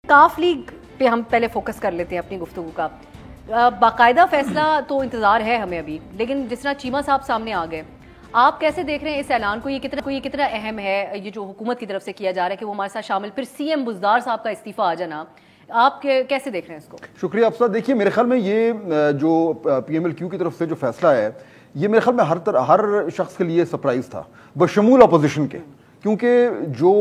काफ league पे हम पहले फोकस कर लेते हैं अपनी गुफ्तगू का. बाकायदा फैसला तो इंतज़ार है हमें अभी, लेकिन जिस तरह चीमा साहब सामने आ गए, आप कैसे देख रहे हैं इस ऐलान को? ये कितना अहम है, ये जो हुकूमत की तरफ से किया जा रहा है कि वो हमारे साथ शामिल, फिर सीएम बुज़दार साहब का इस्तीफ़ा आ जाना, आप कैसे देख रहे हैं इसको? शुक्रिया अफसा. देखिए, मेरे ख्याल में ये जो PMLQ की तरफ से जो फैसला है, ये मेरे ख्याल में हर शख्स के लिए सरप्राइज था, बशमूल अपोजिशन के. क्योंकि जो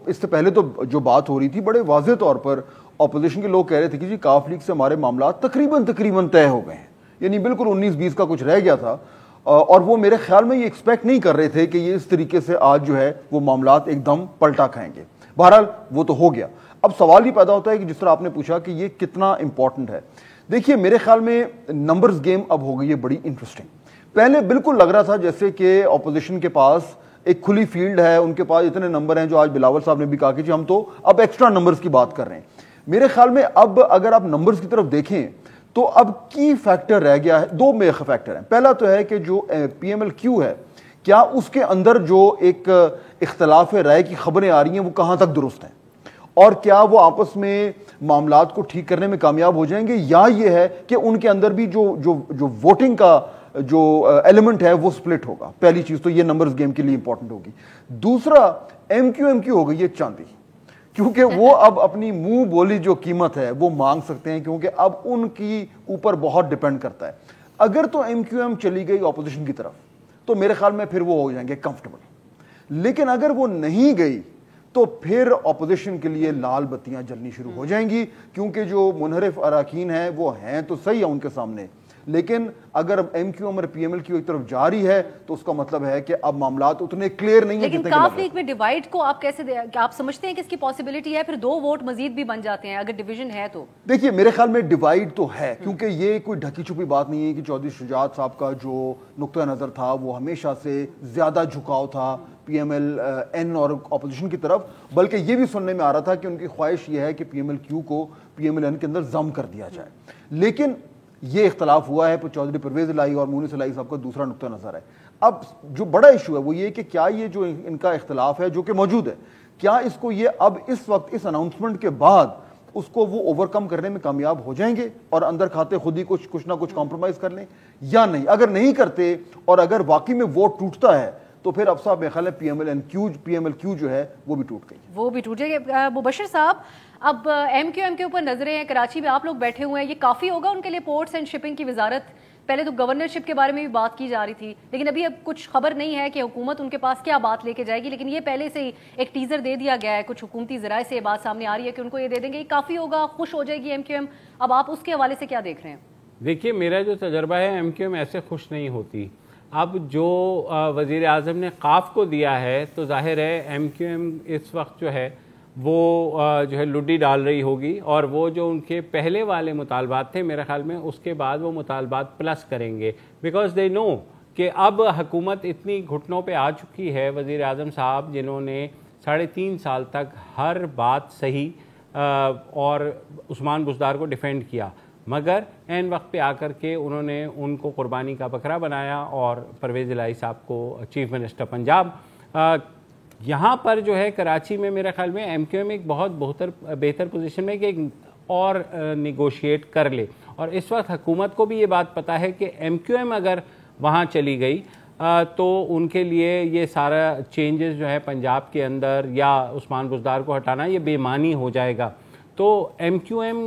इससे पहले तो जो बात हो रही थी, बड़े वाज़ेह तौर पर अपोजिशन के लोग कह रहे थे कि जी काफ लीग से हमारे मामला तकरीबन तय हो गए हैं, यानी बिल्कुल 19-20 का कुछ रह गया था. और वो मेरे ख्याल में ये एक्सपेक्ट नहीं कर रहे थे कि ये इस तरीके से आज जो है वो मामलात एकदम पलटा खाएंगे. बहरहाल वो तो हो गया. अब सवाल ही पैदा होता है कि जिस तरह आपने पूछा कि ये कितना इंपॉर्टेंट है. देखिए, मेरे ख्याल में नंबर्स गेम अब हो गई है बड़ी इंटरेस्टिंग. पहले बिल्कुल लग रहा था जैसे कि अपोजिशन के पास एक खुली फील्ड है, उनके पास इतने नंबर हैं, जो आज बिलावल साहब ने भी कहा कि जी हम तो अब एक्स्ट्रा नंबर्स की बात कर रहे हैं. मेरे ख्याल में अब अगर आप नंबर्स की तरफ देखें तो अब की फैक्टर रह गया है, दो मेन फैक्टर हैं. पहला तो है कि जो PMLQ है, क्या उसके अंदर जो एक इख्तलाफ राय की खबरें आ रही हैं वो कहाँ तक दुरुस्त हैं, और क्या वो आपस में मामलात को ठीक करने में कामयाब हो जाएंगे, या ये है कि उनके अंदर भी जो वोटिंग का जो एलिमेंट है वो स्प्लिट होगा. पहली चीज तो ये नंबर्स गेम के लिए इंपॉर्टेंट होगी. दूसरा, MQM हो गई है चांदी, क्योंकि वो अब अपनी मुंह बोली जो कीमत है वो मांग सकते हैं, क्योंकि अब उनकी ऊपर बहुत डिपेंड करता है. अगर तो MQM चली गई ऑपोजिशन की तरफ तो मेरे ख्याल में फिर वो हो जाएंगे कंफर्टेबल, लेकिन अगर वो नहीं गई तो फिर ऑपोजिशन के लिए लाल बत्तियां जलनी शुरू हो जाएंगी, क्योंकि जो मुनहरिफ अराकीन हैं वो हैं तो सही है उनके सामने, लेकिन अगर MQM और PMLQ एक तरफ जा रही है तो उसका मतलब है कि अब मामलात उतने क्लियर नहीं है. लेकिन काफ लीग में डिवाइड को आप कैसे आप समझते हैं कि इसकी पॉसिबिलिटी है फिर 2 वोट मजीद भी बन जाते हैं अगर डिवीजन है तो? देखिए, मेरे ख्याल में डिवाइड तो है, क्योंकि ये कोई ढकी छुपी बात नहीं है कि चौधरी शुजात साहब का जो नुक्ता नज़र था वो हमेशा से ज्यादा झुकाव था PMLN और अपोजिशन की तरफ, बल्कि ये भी सुनने में आ रहा था कि उनकी ख्वाहिश ये है कि PMLQ को PMLN के अंदर जम कर दिया जाए. लेकिन ये इख्तलाफ हुआ है, चौधरी परवेज इलाही और मुनीस इलाही साहब का दूसरा नुक्ता नजर है. अब जो बड़ा इशू है वो ये कि क्या ये जो इनका इख्तलाफ है जो कि मौजूद है, क्या इसको ये अब इस वक्त इस अनाउंसमेंट के बाद उसको वो ओवरकम करने में कामयाब हो जाएंगे और अंदर खाते खुद ही कुछ ना कुछ कॉम्प्रोमाइज कर लें, या नहीं. अगर नहीं करते और अगर वाकई में वोट टूटता है तो फिर अब साहब मेरे ख्याल है PMLQ जो है वो भी टूट जाएगी. मुबशिर साहब, अब MQM के ऊपर नजरें हैं, कराची में आप लोग बैठे हुए हैं, ये काफी होगा उनके लिए? पोर्ट्स एंड शिपिंग की वजारत, पहले तो गवर्नरशिप के बारे में भी बात की जा रही थी, लेकिन अभी अब कुछ खबर नहीं है कि हुकूमत उनके पास क्या बात लेके जाएगी, लेकिन ये पहले से ही एक टीजर दे दिया गया है, कुछ हुकूमती ज़राए से बात सामने आ रही है कि उनको ये दे देंगे. ये काफी होगा, खुश हो जाएगी MQM. अब आप उसके हवाले से क्या देख रहे हैं? देखिए, मेरा जो तजर्बा है, MQM ऐसे खुश नहीं होती. अब जो वज़ीर आज़म ने काफ को दिया है तो जाहिर है MQM इस वक्त जो है वो जो है लुड्डी डाल रही होगी, और वो जो उनके पहले वाले मुतालबात थे मेरे ख्याल में उसके बाद वो मुतालबात प्लस करेंगे, बिकॉज दे नो कि अब हुकूमत इतनी घुटनों पे आ चुकी है. वज़ीर आज़म साहब जिन्होंने 3.5 साल तक हर बात सही और उस्मान बुज़दार को डिफेंड किया, मगर एन वक्त पे आकर के उन्होंने उनको कुर्बानी का बकरा बनाया और परवेज़ इलाही साहब को चीफ मिनिस्टर पंजाब. यहाँ पर जो है कराची में मेरे ख्याल में MQM एक बहुत बेहतर पोजीशन में कि एक और निगोशिएट कर ले, और इस वक्त हुकूमत को भी ये बात पता है कि MQM अगर वहाँ चली गई तो उनके लिए ये सारा चेंजेस जो है पंजाब के अंदर या उस्मान बुज़दार को हटाना ये बेमानी हो जाएगा. तो MQM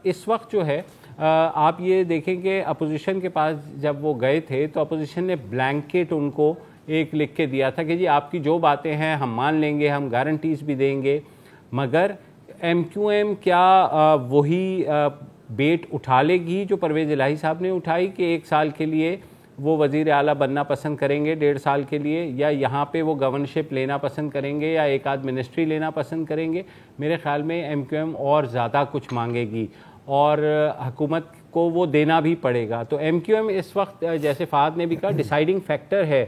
इस वक्त जो है आप ये देखें कि अपोजिशन के पास जब वो गए थे तो अपोजिशन ने ब्लैंकेट उनको एक लिख के दिया था कि जी आपकी जो बातें हैं हम मान लेंगे, हम गारंटीज भी देंगे, मगर MQM क्या वही बेट उठा लेगी जो परवेज़ इलाही साहब ने उठाई कि 1 साल के लिए वो वज़ीर आला बनना पसंद करेंगे, 1.5 साल के लिए, या यहाँ पे वो गवर्नरशिप लेना पसंद करेंगे या एक आध मिनिस्ट्री लेना पसंद करेंगे? मेरे ख्याल में MQM और ज़्यादा कुछ मांगेगी और हुकूमत को वो देना भी पड़ेगा. तो MQM इस वक्त जैसे फ़ाद ने भी कहा डिसाइडिंग फैक्टर है.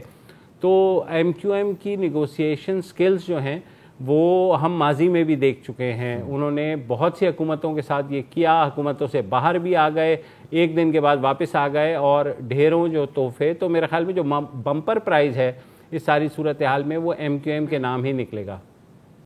तो MQM की निगोसिएशन स्किल्स जो हैं वो हम माजी में भी देख चुके हैं. उन्होंने बहुत सी हुकूमतों के साथ ये किया, हुकूमतों से बाहर भी आ गए, 1 दिन के बाद वापस आ गए, और ढेरों जो तोहफे. तो मेरे ख्याल में जो बम्पर प्राइज़ है इस सारी सूरत हाल में वो MQM के नाम ही निकलेगा.